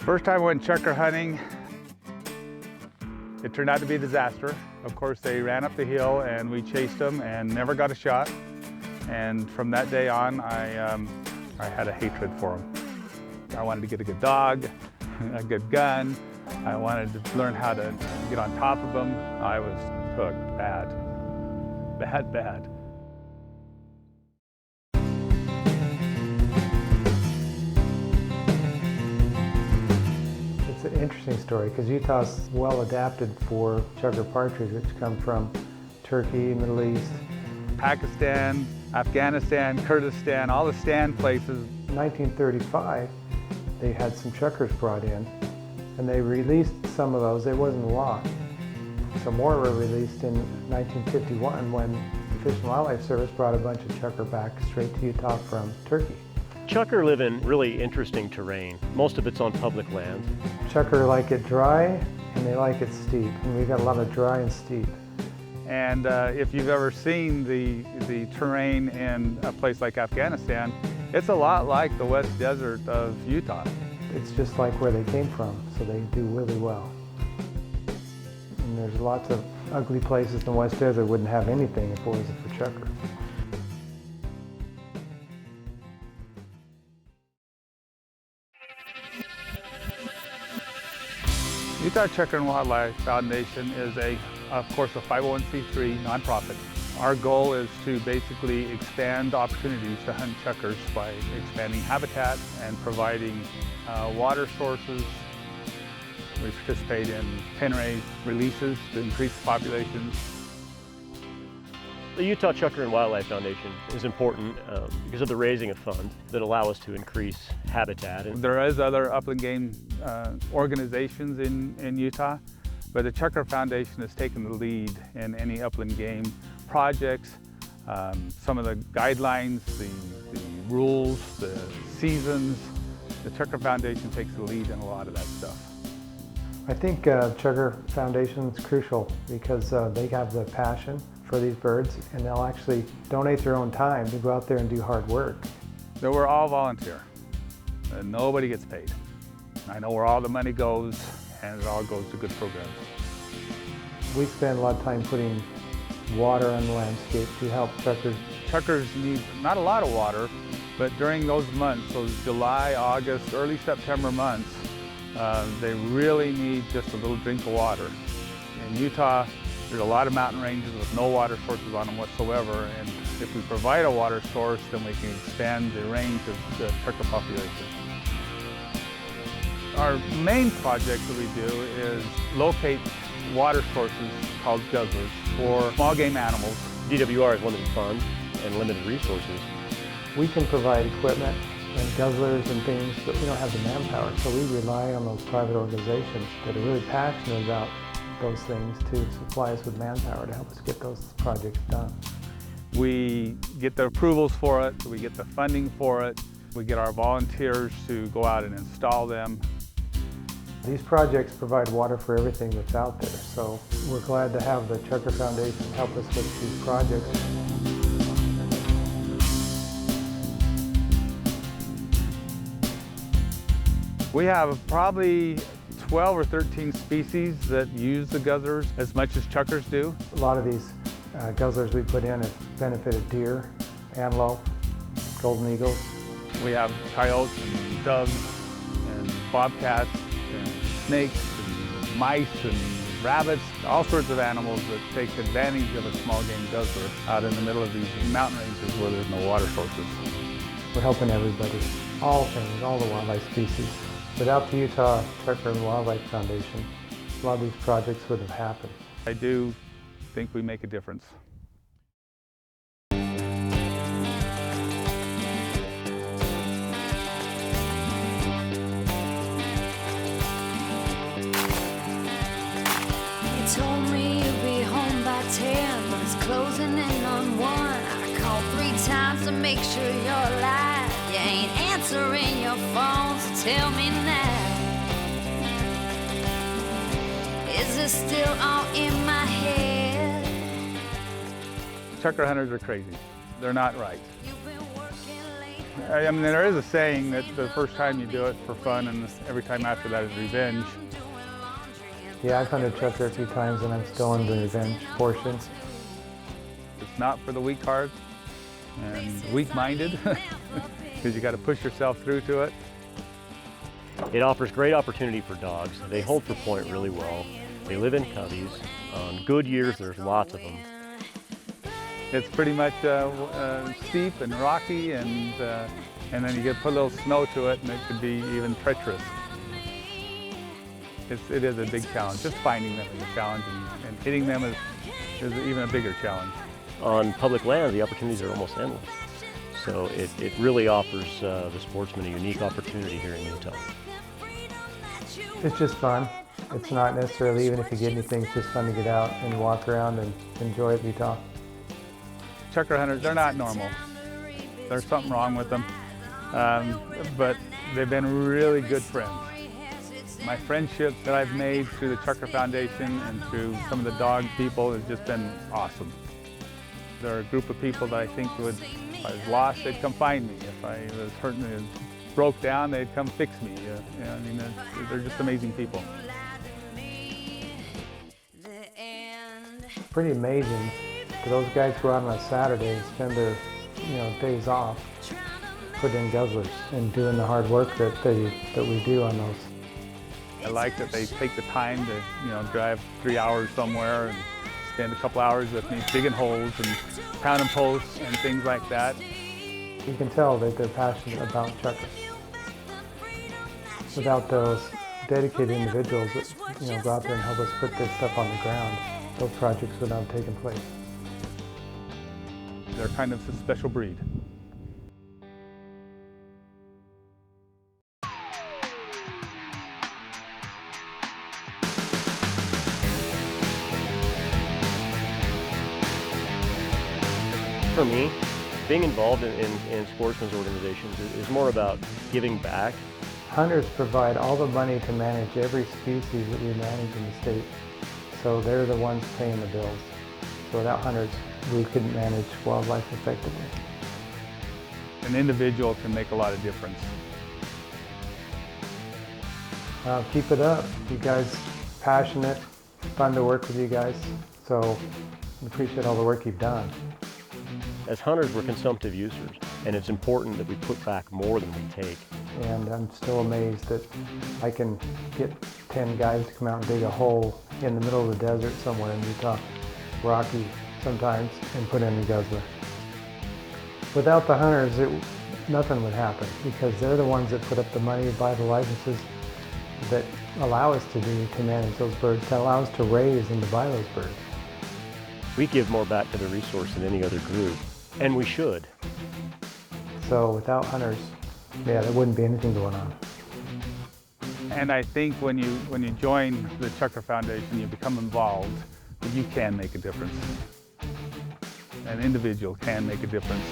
First time I went chukar hunting, it turned out to be a disaster. Of course, they ran up the hill and we chased them and never got a shot. And from that day on, I had a hatred for them. I wanted to get a good dog, a good gun. I wanted to learn how to get on top of them. I was hooked bad, bad, bad. It's an interesting story because Utah's well adapted for chukar partridge, which come from Turkey, Middle East, Pakistan, Afghanistan, Kurdistan, all the stand places. In 1935, they had some chukars brought in, and they released some of those. It wasn't a lot. Some more were released in 1951 when the Fish and Wildlife Service brought a bunch of chukar back straight to Utah from Turkey. Chukar live in really interesting terrain. Most of it's on public land. Chukar like it dry, and they like it steep, and we've got a lot of dry and steep. And if you've ever seen the terrain in a place like Afghanistan, it's a lot like the West Desert of Utah. It's just like where they came from, so they do really well. And there's lots of ugly places in the West Desert that wouldn't have anything if it wasn't for chukar. Utah Chukar and Wildlife Foundation is of course, a 501c3 nonprofit. Our goal is to basically expand opportunities to hunt chukars by expanding habitat and providing water sources. We participate in pen raise releases to increase populations. The Utah Chukar and Wildlife Foundation is important because of the raising of funds that allow us to increase habitat. There is other upland game organizations in Utah, but the Chukar Foundation has taken the lead in any upland game projects. Some of the guidelines, the rules, the seasons, the Chukar Foundation takes the lead in a lot of that stuff. I think Chukar Foundation is crucial because they have the passion for these birds, and they'll actually donate their own time to go out there and do hard work. So we're all volunteer, and nobody gets paid. I know where all the money goes, and it all goes to good programs. We spend a lot of time putting water on the landscape to help chukars. Chukars need not a lot of water, but during those months, those July, August, early September months, they really need just a little drink of water. In Utah, there's a lot of mountain ranges with no water sources on them whatsoever, and if we provide a water source, then we can expand the range of the chukar population. Our main project that we do is locate water sources called guzzlers for small game animals. DWR has limited funds and limited resources. We can provide equipment and guzzlers and things, but we don't have the manpower, so we rely on those private organizations that are really passionate about those things to supply us with manpower to help us get those projects done. We get the approvals for it, we get the funding for it, we get our volunteers to go out and install them. These projects provide water for everything that's out there, so we're glad to have the Chukar Foundation help us with these projects. We have probably 12 or 13 species that use the guzzlers as much as chukars do. A lot of these guzzlers we put in have benefited deer, antelope, golden eagles. We have coyotes and doves and bobcats and snakes and mice and rabbits, all sorts of animals that take advantage of a small game guzzler out in the middle of these mountain ranges where there's no water sources. We're helping everybody, all things, all the wildlife species. Without the Utah Chukar and Wildlife Foundation, a lot of these projects wouldn't have happened. I do think we make a difference. Told me you'd be home by 10, but it's closing in on 1. I called 3 times to make sure you're alive. You ain't answering your phone, so tell me now. Is it still all in my head? Chukar hunters are crazy. They're not right. You've been working late I mean, there is a saying that the first time you do it for fun and every time after that is revenge. Yeah, I've hunted chukar a few times and I'm still in the revenge portion. It's not for the weak-hearted and weak-minded, because you got to push yourself through to it. It offers great opportunity for dogs. They hold for point really well. They live in coveys. On good years, there's lots of them. It's pretty much steep and rocky, and then you get put a little snow to it, and it could be even treacherous. It is a big challenge. Just finding them is a challenge, and hitting them is even a bigger challenge. On public land, the opportunities are almost endless. So it really offers the sportsman a unique opportunity here in Utah. It's just fun. It's not necessarily, even if you get anything, it's just fun to get out and walk around and enjoy it, Utah. Chukar hunters, they're not normal. There's something wrong with them, but they've been really good friends. My friendships that I've made through the Chukar Foundation and through some of the dog people has just been awesome. They're a group of people that I think would, if I was lost, they'd come find me. If I was hurting and broke down, they'd come fix me. I mean, they're just amazing people. Pretty amazing. Those guys go out on a Saturday and spend their days off putting in guzzlers and doing the hard work that we do on those. I like that they take the time to drive 3 hours somewhere and spend a couple hours with me digging holes and pounding posts and things like that. You can tell that they're passionate about chukar. Without those dedicated individuals that go out there and help us put this stuff on the ground, those projects would not have taken place. They're kind of a special breed. For me, being involved in sportsmen's organizations is more about giving back. Hunters provide all the money to manage every species that we manage in the state. So they're the ones paying the bills. So without hunters, we couldn't manage wildlife effectively. An individual can make a lot of difference. Keep it up. You guys, passionate, fun to work with you guys. So we appreciate all the work you've done. As hunters, we're consumptive users, and it's important that we put back more than we take. And I'm still amazed that I can get 10 guys to come out and dig a hole in the middle of the desert somewhere in Utah, rocky sometimes, and put in a guzzler. Without the hunters, nothing would happen, because they're the ones that put up the money, buy the licenses that allow us to manage those birds, that allow us to raise and to buy those birds. We give more back to the resource than any other group, and we should. So without hunters, yeah, there wouldn't be anything going on. And I think when you join the Chukar Foundation, you become involved, you can make a difference. An individual can make a difference.